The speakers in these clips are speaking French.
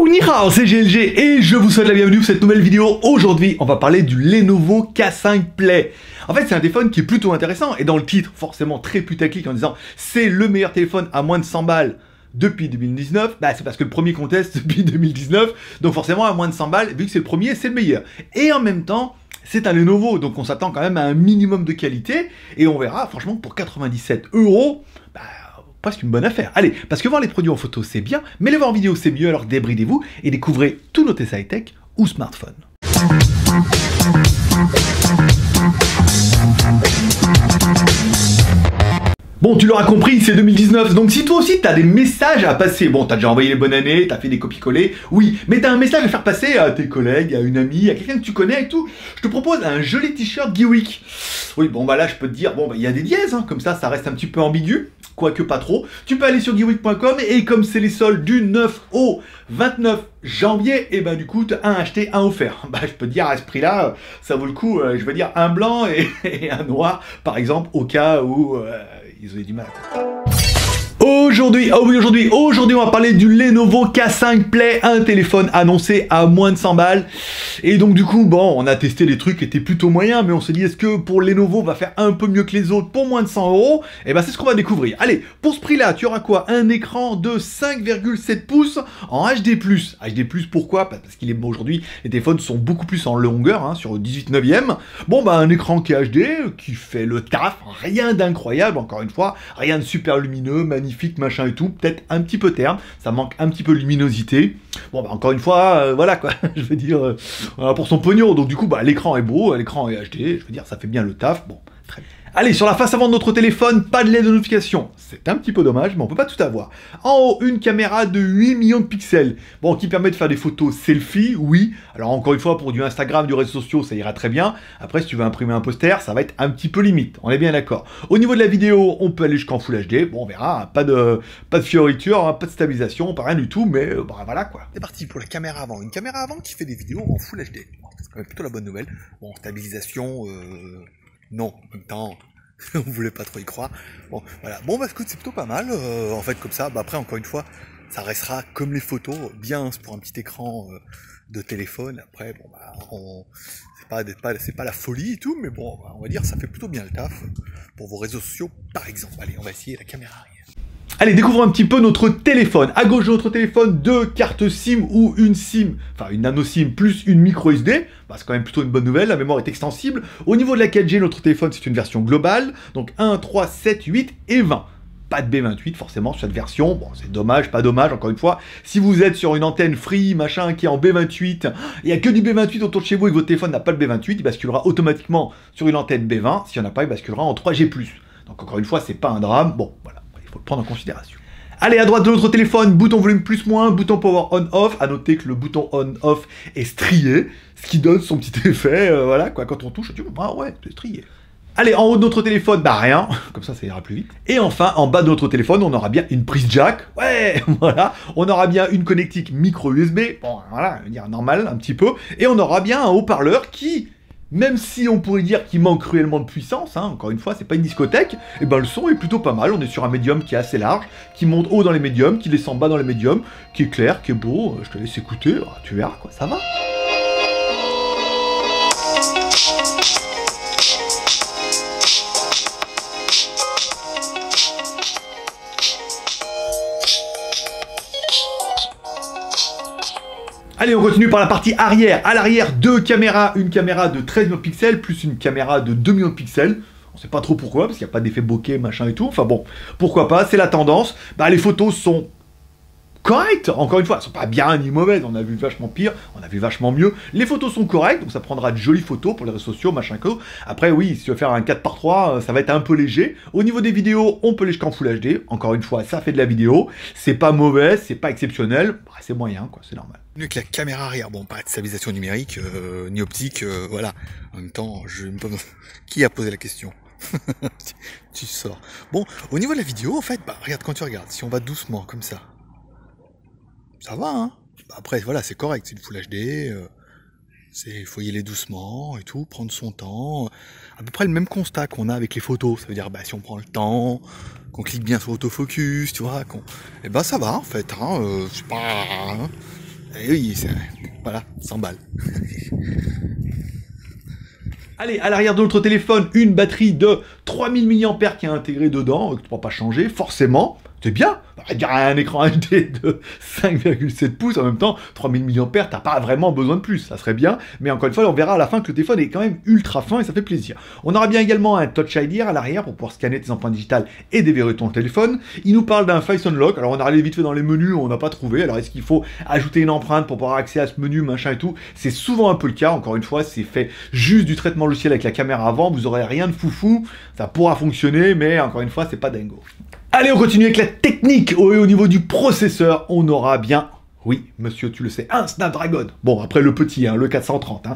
Ni hao, c'est GLG et je vous souhaite la bienvenue pour cette nouvelle vidéo. Aujourd'hui, on va parler du Lenovo K5 Play. En fait, c'est un téléphone qui est plutôt intéressant et dans le titre, forcément très putaclic en disant c'est le meilleur téléphone à moins de 100 balles depuis 2019, bah c'est parce que le premier qu'on teste depuis 2019, donc forcément à moins de 100 balles, vu que c'est le premier, c'est le meilleur. Et en même temps, c'est un Lenovo, donc on s'attend quand même à un minimum de qualité, et on verra, franchement, pour 97 €, bah, presque une bonne affaire. Allez, parce que voir les produits en photo, c'est bien, mais les voir en vidéo, c'est mieux, alors débridez-vous et découvrez tous nos tests high-tech ou smartphones. Bon, tu l'auras compris, c'est 2019, donc si toi aussi t'as des messages à passer, bon, t'as déjà envoyé les bonnes années, t'as fait des copier-coller, oui, mais t'as un message à faire passer à tes collègues, à une amie, à quelqu'un que tu connais et tout, je te propose un joli t-shirt Geeweek. Oui, bon, bah là, je peux te dire, bon, bah, il y a des dièses, hein, comme ça reste un petit peu ambigu, quoique pas trop. Tu peux aller sur geeweek.com et comme c'est les soldes du 9 au 29 janvier, et ben du coup, t'as un acheté, un offert. Bah, je peux te dire, à ce prix-là, ça vaut le coup, je veux dire, un blanc et un noir, par exemple, au cas où ils avaient du mal. Aujourd'hui, on va parler du Lenovo K5 Play, un téléphone annoncé à moins de 100 balles. Et donc du coup, bon, on a testé des trucs qui étaient plutôt moyens, mais on se dit, est-ce que pour Lenovo va faire un peu mieux que les autres pour moins de 100 €? Et ben c'est ce qu'on va découvrir. Allez, pour ce prix-là, tu auras quoi? Un écran de 5,7 pouces en HD+. HD+, pourquoi? Parce qu'il est bon aujourd'hui, les téléphones sont beaucoup plus en longueur, hein, sur 18/9. Bon, bah un écran qui est HD, qui fait le taf, rien d'incroyable, encore une fois, rien de super lumineux, magnifique, machin et tout, peut-être un petit peu terne, ça manque un petit peu de luminosité. Bon, bah encore une fois, voilà quoi, je veux dire, pour son pognon, donc du coup, bah l'écran est beau, l'écran est HD, je veux dire, ça fait bien le taf, bon, très bien. Allez, sur la face avant de notre téléphone, pas de LED de notification. C'est un petit peu dommage, mais on peut pas tout avoir. En haut, une caméra de 8 millions de pixels. Bon, qui permet de faire des photos selfie, oui. Alors encore une fois, pour du Instagram, du réseau social, ça ira très bien. Après, si tu veux imprimer un poster, ça va être un petit peu limite. On est bien d'accord. Au niveau de la vidéo, on peut aller jusqu'en Full HD. Bon, on verra. Pas de fioriture, hein, pas de stabilisation, pas rien du tout, mais bah, voilà quoi. C'est parti pour la caméra avant. Une caméra avant qui fait des vidéos en Full HD. Bon, c'est quand même plutôt la bonne nouvelle. Bon, stabilisation... non, en même temps, on voulait pas trop y croire. Bon, voilà. Bon, bah écoute, c'est plutôt pas mal. En fait, comme ça, bah après, encore une fois, ça restera comme les photos, bien pour un petit écran de téléphone. Après, bon, bah, c'est pas la folie et tout, mais bon, bah, on va dire, ça fait plutôt bien le taf pour vos réseaux sociaux, par exemple. Allez, on va essayer la caméra arrière. Allez, découvrons un petit peu notre téléphone. À gauche de notre téléphone, deux cartes SIM ou une SIM, enfin une nano SIM plus une micro SD. Bah, c'est quand même plutôt une bonne nouvelle, la mémoire est extensible. Au niveau de la 4G, notre téléphone, c'est une version globale. Donc 1, 3, 7, 8 et 20. Pas de B28 forcément sur cette version. Bon, c'est dommage, pas dommage, encore une fois. Si vous êtes sur une antenne Free, machin, qui est en B28, il n'y a que du B28 autour de chez vous et que votre téléphone n'a pas le B28, il basculera automatiquement sur une antenne B20. S'il n'y en a pas, il basculera en 3G+. Donc encore une fois, c'est pas un drame. Bon, voilà. Il faut le prendre en considération. Allez, à droite de notre téléphone, bouton volume plus moins, bouton power on off. À noter que le bouton on off est strié, ce qui donne son petit effet, voilà, quoi, quand on touche, tu vois, ah ouais, c'est strié. Allez, en haut de notre téléphone, bah rien, comme ça ira plus vite. Et enfin, en bas de notre téléphone, on aura bien une prise jack, ouais, voilà. On aura bien une connectique micro USB, bon, voilà, je veux dire normal, un petit peu. Et on aura bien un haut-parleur qui... Même si on pourrait dire qu'il manque cruellement de puissance, hein, encore une fois, c'est pas une discothèque, et ben le son est plutôt pas mal, on est sur un médium qui est assez large, qui monte haut dans les médiums, qui descend bas dans les médiums, qui est clair, qui est beau, je te laisse écouter, tu verras quoi, ça va. Allez, on continue par la partie arrière. À l'arrière, deux caméras, une caméra de 13 millions de pixels, plus une caméra de 2 millions de pixels. On sait pas trop pourquoi, parce qu'il n'y a pas d'effet bokeh, machin et tout. Enfin bon, pourquoi pas, c'est la tendance. Bah, les photos sont correctes, encore une fois, elles sont pas bien ni mauvaises, on a vu vachement pire, on a vu vachement mieux. Les photos sont correctes, donc ça prendra de jolies photos pour les réseaux sociaux, machin co. Après oui, si tu veux faire un 4x3, ça va être un peu léger. Au niveau des vidéos, on peut les jusqu'en Full HD, encore une fois, ça fait de la vidéo, c'est pas mauvais, c'est pas exceptionnel, bah, c'est moyen quoi, c'est normal. Mieux que la caméra arrière, bon, pas de stabilisation numérique, ni optique, voilà. En même temps, je me pose... Qui a posé la question? Tu sors. Bon, au niveau de la vidéo, en fait, bah regarde quand tu regardes, si on va doucement, comme ça va, hein. Après, voilà, c'est correct, c'est une Full HD, il faut y aller doucement et tout, prendre son temps. À peu près le même constat qu'on a avec les photos, ça veut dire, bah, si on prend le temps, qu'on clique bien sur l'autofocus, tu vois, et ben ça va, en fait, hein, c'est pas... Hein, Et oui, voilà, 100 balles. Allez, à l'arrière de notre téléphone, une batterie de 3000 mAh qui est intégrée dedans, que tu ne pourras pas changer, forcément. C'est bien. Il y a un écran HD de 5,7 pouces, en même temps, 3000 mAh, t'as pas vraiment besoin de plus, ça serait bien, mais encore une fois, on verra à la fin que le téléphone est quand même ultra fin et ça fait plaisir. On aura bien également un Touch ID à l'arrière pour pouvoir scanner tes empreintes digitales et déverrouiller ton téléphone. Il nous parle d'un Face Unlock, alors on a allé vite fait dans les menus, on n'a pas trouvé, alors est-ce qu'il faut ajouter une empreinte pour pouvoir avoir accès à ce menu, machin et tout? C'est souvent un peu le cas, encore une fois, c'est fait juste du traitement logiciel avec la caméra avant, vous aurez rien de foufou, ça pourra fonctionner, mais encore une fois, c'est pas dingo. Allez, on continue avec la technique. Au niveau du processeur, on aura bien... Oui, monsieur, tu le sais, un Snapdragon. Bon, après le petit, hein, le 430, hein,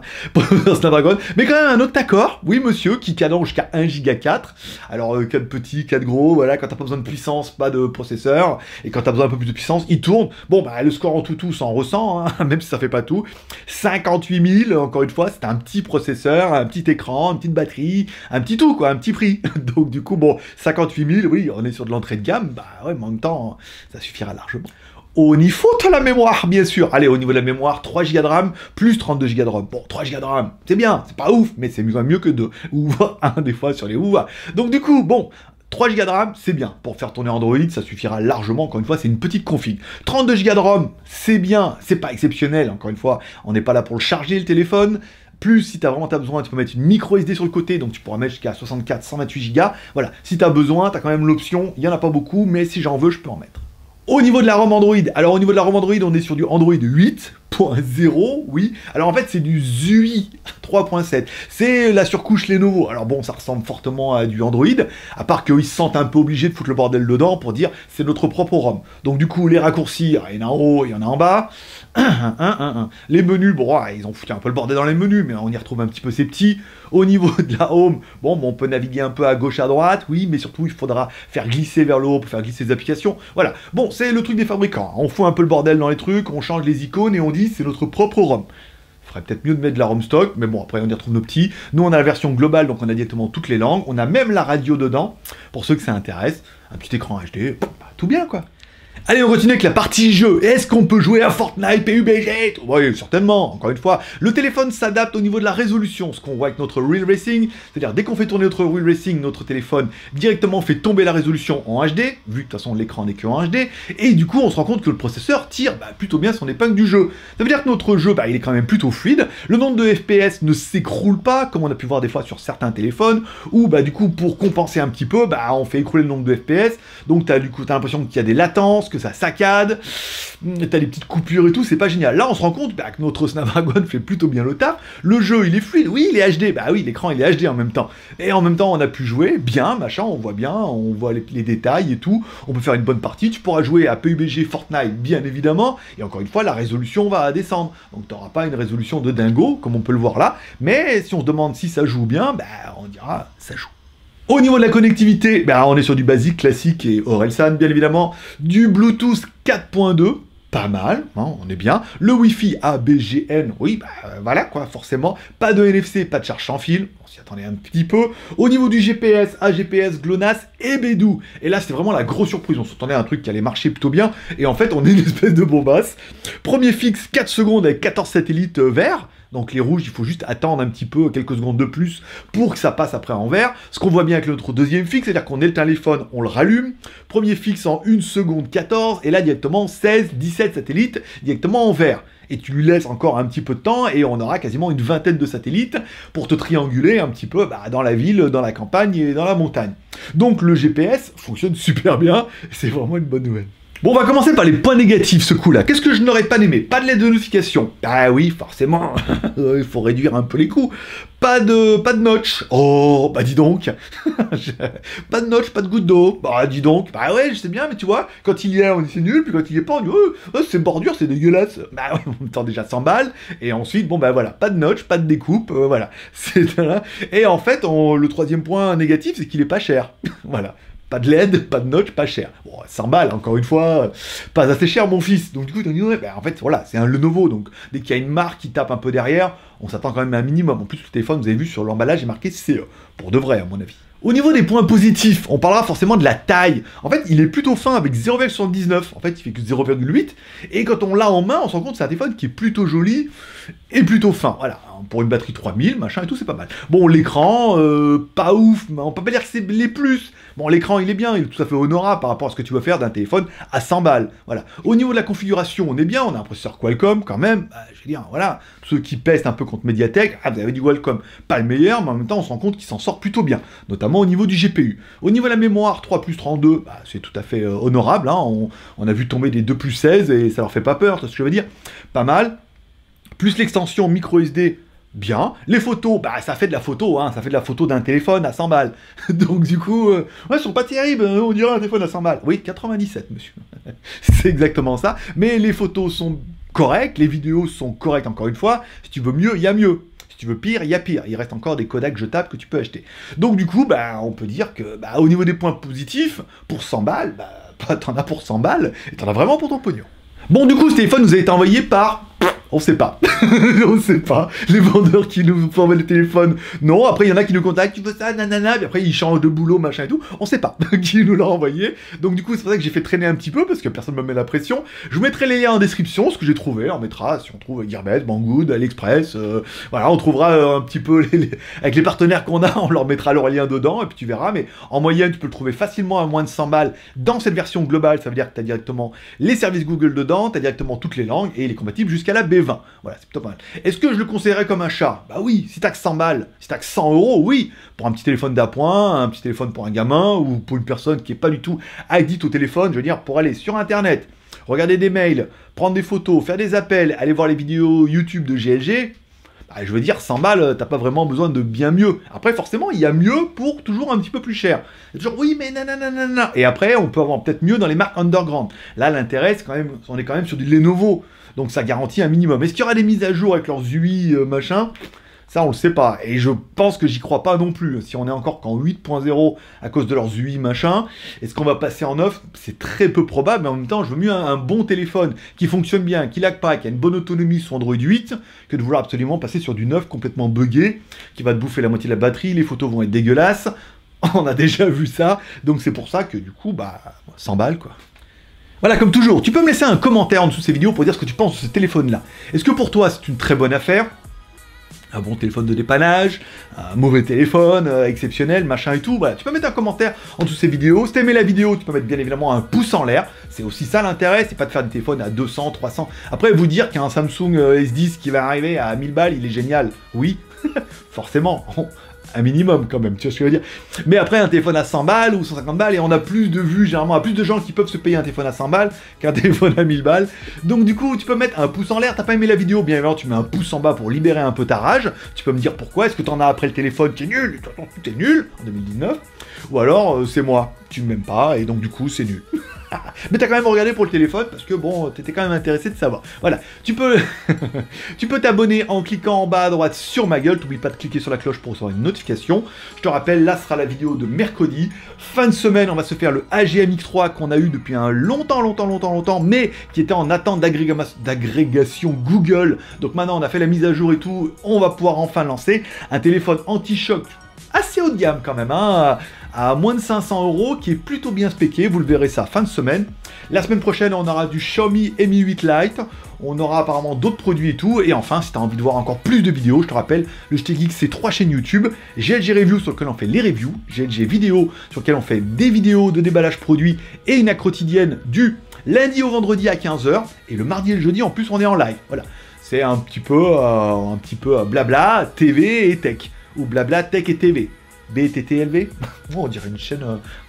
un Snapdragon, mais quand même un octa-core, oui monsieur, qui cadence jusqu'à 1 Go 4. Alors, 4 petits, 4 gros, voilà, quand t'as pas besoin de puissance, pas de processeur, et quand t'as besoin un peu plus de puissance, il tourne. Bon, bah, le score en tout s'en ressent, hein, même si ça fait pas tout. 58 000, encore une fois, c'est un petit processeur, un petit écran, une petite batterie, un petit tout, quoi, un petit prix. Donc, du coup, bon, 58 000, oui, on est sur de l'entrée de gamme, bah ouais, mais en même temps, ça suffira largement. On y faut de la mémoire, bien sûr. Allez, au niveau de la mémoire, 3 Go de RAM plus 32 Go de ROM. Bon, 3 Go de RAM, c'est bien, c'est pas ouf, mais c'est mieux que 2. Ou 1 des fois sur les ouva. Donc du coup, bon, 3 Go de RAM, c'est bien. Pour faire tourner Android, ça suffira largement. Encore une fois, c'est une petite config. 32 Go de ROM, c'est bien. C'est pas exceptionnel. Encore une fois, on n'est pas là pour le charger, le téléphone. Plus, si tu as vraiment besoin, tu peux mettre une micro SD sur le côté, donc tu pourras mettre jusqu'à 64, 128 Go. Voilà, si tu as besoin, tu as quand même l'option. Il n'y en a pas beaucoup, mais si j'en veux, je peux en mettre. Au niveau de la ROM Android, alors au niveau de la ROM Android, on est sur du Android 8.0, oui. Alors en fait, c'est du ZUI 3.7. C'est la surcouche Lenovo. Alors bon, ça ressemble fortement à du Android, à part qu'ils se sentent un peu obligés de foutre le bordel dedans pour dire c'est notre propre ROM. Donc du coup, les raccourcis, il y en a en haut, il y en a en bas. Les menus, bon, ils ont foutu un peu le bordel dans les menus, mais on y retrouve un petit peu ces petits. Au niveau de la home, bon, on peut naviguer un peu à gauche, à droite, oui, mais surtout, il faudra faire glisser vers le haut pour faire glisser les applications. Voilà, bon, c'est le truc des fabricants. On fout un peu le bordel dans les trucs, on change les icônes et on dit c'est notre propre ROM. Il ferait peut-être mieux de mettre de la ROM stock, mais bon, après, on y retrouve nos petits. Nous, on a la version globale, donc on a directement toutes les langues. On a même la radio dedans, pour ceux que ça intéresse. Un petit écran HD, bah, tout bien, quoi. Allez, on continue avec la partie jeu. Est-ce qu'on peut jouer à Fortnite, PUBG? Oui, certainement. Encore une fois, le téléphone s'adapte au niveau de la résolution. Ce qu'on voit avec notre Real Racing, c'est-à-dire dès qu'on fait tourner notre Real Racing, notre téléphone directement fait tomber la résolution en HD, vu que de toute façon l'écran n'est que en HD, et du coup on se rend compte que le processeur tire plutôt bien son épingle du jeu. Ça veut dire que notre jeu, il est quand même plutôt fluide. Le nombre de FPS ne s'écroule pas, comme on a pu voir des fois sur certains téléphones, où du coup pour compenser un petit peu, on fait écrouler le nombre de FPS. Donc t'as l'impression qu'il y a des latences, que ça saccade, t'as les petites coupures et tout, c'est pas génial. Là, on se rend compte que notre Snapdragon fait plutôt bien le taf. Le jeu, il est fluide. Oui, il est HD. Bah oui, l'écran, il est HD en même temps. Et en même temps, on a pu jouer bien, machin, on voit bien, on voit les détails et tout. On peut faire une bonne partie. Tu pourras jouer à PUBG, Fortnite, bien évidemment. Et encore une fois, la résolution va descendre. Donc, t'auras pas une résolution de dingo, comme on peut le voir là. Mais si on se demande si ça joue bien, on dira ça joue. Au niveau de la connectivité, on est sur du basique, classique et Orelsan, bien évidemment. Du Bluetooth 4.2, pas mal, hein, on est bien. Le Wi-Fi ABGN, oui, voilà quoi, forcément. Pas de NFC, pas de charge sans fil, on s'y attendait un petit peu. Au niveau du GPS, AGPS, GLONASS et Bédou. Et là, c'était vraiment la grosse surprise, on s'attendait à un truc qui allait marcher plutôt bien. Et en fait, on est une espèce de bombasse. Premier fixe, 4 secondes avec 14 satellites verts. Donc les rouges, il faut juste attendre un petit peu, quelques secondes de plus, pour que ça passe après en vert. Ce qu'on voit bien avec notre deuxième fixe, c'est-à-dire qu'on est le téléphone, on le rallume. Premier fixe en 1 seconde 14, et là directement 16, 17 satellites directement en vert. Et tu lui laisses encore un petit peu de temps, et on aura quasiment une vingtaine de satellites pour te trianguler un petit peu dans la ville, dans la campagne et dans la montagne. Donc le GPS fonctionne super bien, c'est vraiment une bonne nouvelle. Bon, on va commencer par les points négatifs, ce coup-là. Qu'est-ce que je n'aurais pas aimé? Pas de LED de notification. Ah oui, forcément, il faut réduire un peu les coûts. Pas de notch. Oh, dis donc. Pas de notch, pas de goutte d'eau. Dis donc. Ouais, je sais bien, mais tu vois, quand il y est, on dit c'est nul, puis quand il y est pas, on dit c'est bordure, c'est dégueulasse. Oui, on tend déjà 100 balles. Et ensuite, voilà, pas de notch, pas de découpe, voilà. Et en fait, le troisième point négatif, c'est qu'il est pas cher. Voilà. Pas de LED, pas de notch, pas cher. Bon, 100 balles, encore une fois, pas assez cher, mon fils. Donc du coup, en fait, voilà, c'est un Lenovo. Donc dès qu'il y a une marque qui tape un peu derrière, on s'attend quand même à un minimum. En plus, le téléphone, vous avez vu sur l'emballage, est marqué CE. Pour de vrai, à mon avis. Au niveau des points positifs, on parlera forcément de la taille. En fait, il est plutôt fin avec 0,79. En fait, il fait que 0,8. Et quand on l'a en main, on se rend compte que c'est un téléphone qui est plutôt joli et plutôt fin. Voilà, pour une batterie 3000, machin et tout, c'est pas mal. Bon, l'écran, pas ouf, mais on peut pas dire que c'est les plus. Bon, l'écran, il est bien, il est tout à fait honorable par rapport à ce que tu vas faire d'un téléphone à 100 balles. Voilà. Au niveau de la configuration, on est bien, on a un processeur Qualcomm quand même. Bah, je veux dire, voilà, ceux qui pestent un peu contre Mediatek, vous avez du Qualcomm, pas le meilleur, mais en même temps, on se rend compte qu'il s'en sort plutôt bien, notamment au niveau du GPU. Au niveau de la mémoire, 3 plus 32, bah, c'est tout à fait honorable. Hein. On a vu tomber des 2 plus 16 et ça leur fait pas peur, c'est ce que je veux dire. Pas mal. Plus l'extension micro SD, bien. Les photos, bah ça fait de la photo, hein, ça fait de la photo d'un téléphone à 100 balles. Donc du coup, ouais, ils sont pas terribles, on dirait un téléphone à 100 balles. Oui, 97, monsieur. C'est exactement ça. Mais les photos sont correctes, les vidéos sont correctes encore une fois. Si tu veux mieux, il y a mieux. Si tu veux pire, il y a pire. Il reste encore des Kodak jetables que tu peux acheter. Donc du coup, bah, on peut dire que bah, au niveau des points positifs, pour 100 balles, bah, t'en as pour 100 balles et t'en as vraiment pour ton pognon. Bon, du coup, ce téléphone nous a été envoyé par... On sait pas. On sait pas. Les vendeurs qui nous envoient le téléphone, non. Après, il y en a qui nous contactent, tu veux ça, nanana, puis après, ils changent de boulot, machin et tout. On sait pas qui nous l'a envoyé. Donc, du coup, c'est pour ça que j'ai fait traîner un petit peu, parce que personne me met la pression. Je vous mettrai les liens en description, ce que j'ai trouvé. On mettra, si on trouve Gearbest, Banggood, AliExpress, voilà, on trouvera un petit peu, avec les partenaires qu'on a, on leur mettra leurs liens dedans, et puis tu verras. Mais en moyenne, tu peux le trouver facilement à moins de 100 balles dans cette version globale. Ça veut dire que tu as directement les services Google dedans, tu as directement toutes les langues, et il est compatible jusqu'à la B20. Voilà, c'est plutôt pas mal. Est-ce que je le conseillerais comme achat? Bah oui, si t'as que 100 balles, si t'as que 100 euros, oui. Pour un petit téléphone d'appoint, un petit téléphone pour un gamin, ou pour une personne qui est pas du tout addict au téléphone, je veux dire, pour aller sur Internet, regarder des mails, prendre des photos, faire des appels, aller voir les vidéos YouTube de GLG, bah, je veux dire, 100 balles, t'as pas vraiment besoin de bien mieux. Après, forcément, il y a mieux pour toujours un petit peu plus cher. C'est toujours, oui, mais nanana. Et après, on peut avoir peut-être mieux dans les marques underground. Là, l'intérêt, c'est quand même, on est quand même sur du Lenovo. Donc ça garantit un minimum. Est-ce qu'il y aura des mises à jour avec leurs UI machin? Ça, on le sait pas. Et je pense que j'y crois pas non plus. Si on est encore qu'en 8.0 à cause de leurs UI machin, est-ce qu'on va passer en 9? C'est très peu probable, mais en même temps, je veux mieux un bon téléphone qui fonctionne bien, qui lag pas, qui a une bonne autonomie sur Android 8, que de vouloir absolument passer sur du 9 complètement buggé, qui va te bouffer la moitié de la batterie, les photos vont être dégueulasses. On a déjà vu ça. Donc c'est pour ça que du coup, bah, 100 balles quoi. Voilà, comme toujours, tu peux me laisser un commentaire en dessous de ces vidéos pour dire ce que tu penses de ce téléphone-là. Est-ce que pour toi, c'est une très bonne affaire? Un bon téléphone de dépannage, un mauvais téléphone, exceptionnel, machin et tout. Voilà, tu peux mettre un commentaire en dessous de ces vidéos. Si t'as aimé la vidéo, tu peux mettre bien évidemment un pouce en l'air. C'est aussi ça l'intérêt, c'est pas de faire des téléphones à 200, 300. Après, vous dire qu'un Samsung S10 qui va arriver à 1000 balles, il est génial. Oui, forcément. Un minimum quand même, tu vois ce que je veux dire. Mais après, un téléphone à 100 balles ou 150 balles, et on a plus de vues, généralement, plus de gens qui peuvent se payer un téléphone à 100 balles qu'un téléphone à 1000 balles. Donc du coup, tu peux mettre un pouce en l'air, t'as pas aimé la vidéo, bien évidemment, tu mets un pouce en bas pour libérer un peu ta rage. Tu peux me dire pourquoi, est-ce que t'en as après le téléphone qui est nul, tout est nul, en 2019, ou alors c'est moi, tu m'aimes pas, et donc du coup, c'est nul. Mais t'as quand même regardé pour le téléphone parce que bon, t'étais quand même intéressé de savoir. Voilà, tu peux tu peux t'abonner en cliquant en bas à droite sur ma gueule. T'oublies pas de cliquer sur la cloche pour recevoir une notification. Je te rappelle, là sera la vidéo de mercredi. Fin de semaine, on va se faire le AGM X3 qu'on a eu depuis un longtemps, mais qui était en attente d'agrégation Google. Donc maintenant, on a fait la mise à jour et tout. On va pouvoir enfin lancer un téléphone anti-choc assez haut de gamme quand même, hein, à moins de 500 €, qui est plutôt bien spéqué, vous le verrez ça fin de semaine. La semaine prochaine, on aura du Xiaomi Mi 8 Lite, on aura apparemment d'autres produits et tout, et enfin, si tu as envie de voir encore plus de vidéos, je te rappelle, le JT Geek, c'est 3 chaînes YouTube, GLG Review sur lequel on fait les reviews, GLG Vidéo sur lequel on fait des vidéos de déballage produits, et une accro quotidienne du lundi au vendredi à 15 h, et le mardi et le jeudi, en plus, on est en live, voilà. C'est un petit peu blabla, TV et tech. Ou blabla tech et TV. BTTLV. Oh, on dirait une chaîne...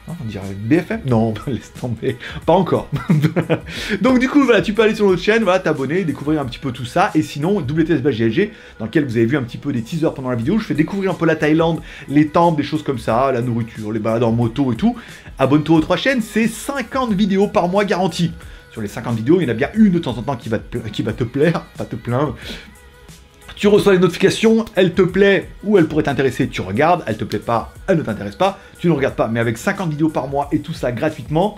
on dirait BFM. Non, laisse tomber. Pas encore. Donc du coup, voilà, tu peux aller sur notre chaîne, voilà, t'abonner, découvrir un petit peu tout ça. Et sinon, WTS/GLG, dans lequel vous avez vu un petit peu des teasers pendant la vidéo. Je fais découvrir un peu la Thaïlande, les temples, des choses comme ça, la nourriture, les balades en moto et tout. Abonne-toi aux 3 chaînes, c'est 50 vidéos par mois garanties. Sur les 50 vidéos, il y en a bien une de temps en temps qui va te plaire, pas te plaindre. Tu reçois les notifications, elle te plaît ou elle pourrait t'intéresser, tu regardes, elle te plaît pas, elle ne t'intéresse pas, tu ne regardes pas, mais avec 50 vidéos par mois et tout ça gratuitement,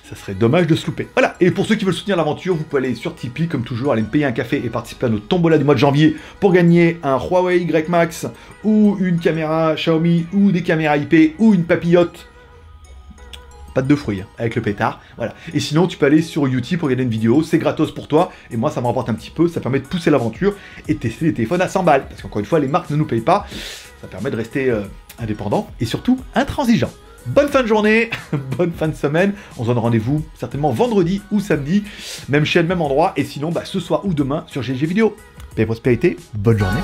ça serait dommage de se louper. Voilà, et pour ceux qui veulent soutenir l'aventure, vous pouvez aller sur Tipeee, comme toujours, aller me payer un café et participer à notre tombola du mois de janvier pour gagner un Huawei Y Max ou une caméra Xiaomi ou des caméras IP ou une papillote. Pas de deux fruits, hein, avec le pétard, voilà. Et sinon, tu peux aller sur YouTube pour regarder une vidéo, c'est gratos pour toi, et moi, ça me rapporte un petit peu, ça permet de pousser l'aventure et de tester les téléphones à 100 balles. Parce qu'encore une fois, les marques ne nous payent pas, ça permet de rester indépendant et surtout intransigeant. Bonne fin de journée, bonne fin de semaine, on se donne rendez-vous certainement vendredi ou samedi, même chaîne, même endroit, et sinon, ce soir ou demain sur GG Vidéo. Paix et prospérité, bonne journée.